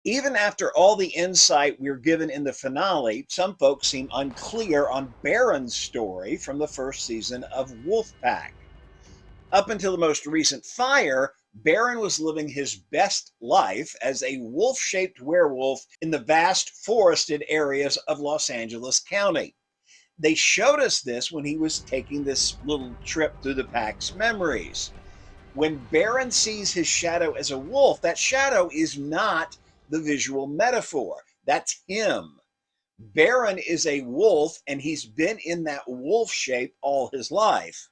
Even after all the insight we're given in the finale, some folks seem unclear on Baron's story from the first season of Wolfpack. Up until the most recent fire, Baron was living his best life as a wolf shaped werewolf in the vast forested areas of Los Angeles County. They showed us this when he was taking this little trip through the pack's memories. When Baron sees his shadow as a wolf, that shadow is not the visual metaphor. That's him. Baron is a wolf, and he's been in that wolf shape all his life.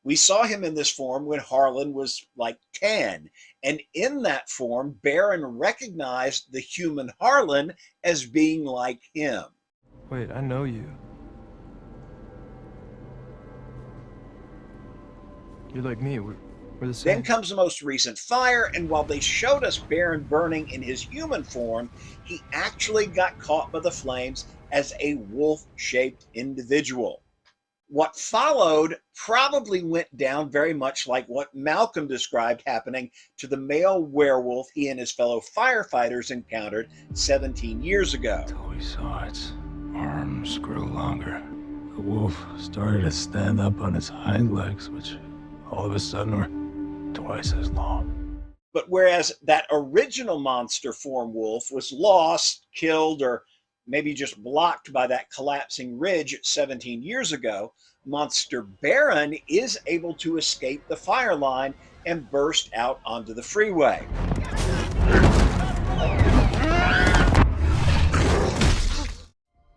We saw him in this form when Harlan was like 10. And in that form, Baron recognized the human Harlan as being like him. Wait, I know you. You're like me. We're the same. Then comes the most recent fire, and while they showed us Baron burning in his human form, he actually got caught by the flames as a wolf-shaped individual. What followed probably went down very much like what Malcolm described happening to the male werewolf he and his fellow firefighters encountered 17 years ago. Until we saw its arms grow longer. The wolf started to stand up on its hind legs, which all of a sudden were twice as long. But whereas that original monster form wolf was lost, killed, or maybe just blocked by that collapsing ridge 17 years ago, Monster Baron is able to escape the fire line and burst out onto the freeway.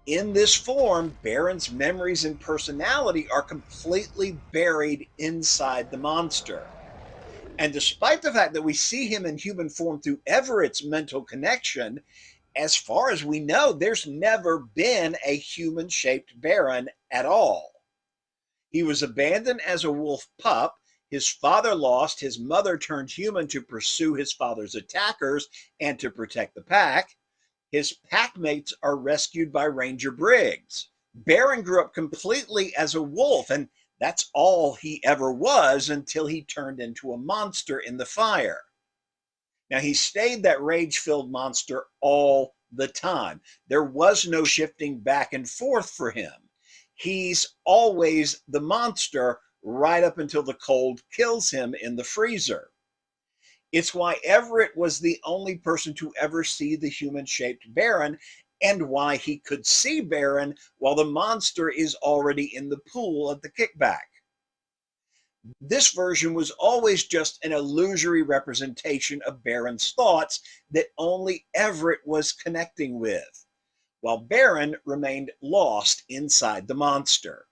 In this form, Baron's memories and personality are completely buried inside the monster. And despite the fact that we see him in human form through Everett's mental connection, as far as we know, there's never been a human-shaped Baron at all. He was abandoned as a wolf pup. His father lost. His mother turned human to pursue his father's attackers and to protect the pack. His packmates are rescued by Ranger Briggs. Baron grew up completely as a wolf, and that's all he ever was until he turned into a monster in the fire. Now, he stayed that rage-filled monster all the time. There was no shifting back and forth for him. He's always the monster right up until the cold kills him in the freezer. It's why Everett was the only person to ever see the human-shaped Baron, and why he could see Baron while the monster is already in the pool at the kickback. This version was always just an illusory representation of Baron's thoughts that only Everett was connecting with, while Baron remained lost inside the monster.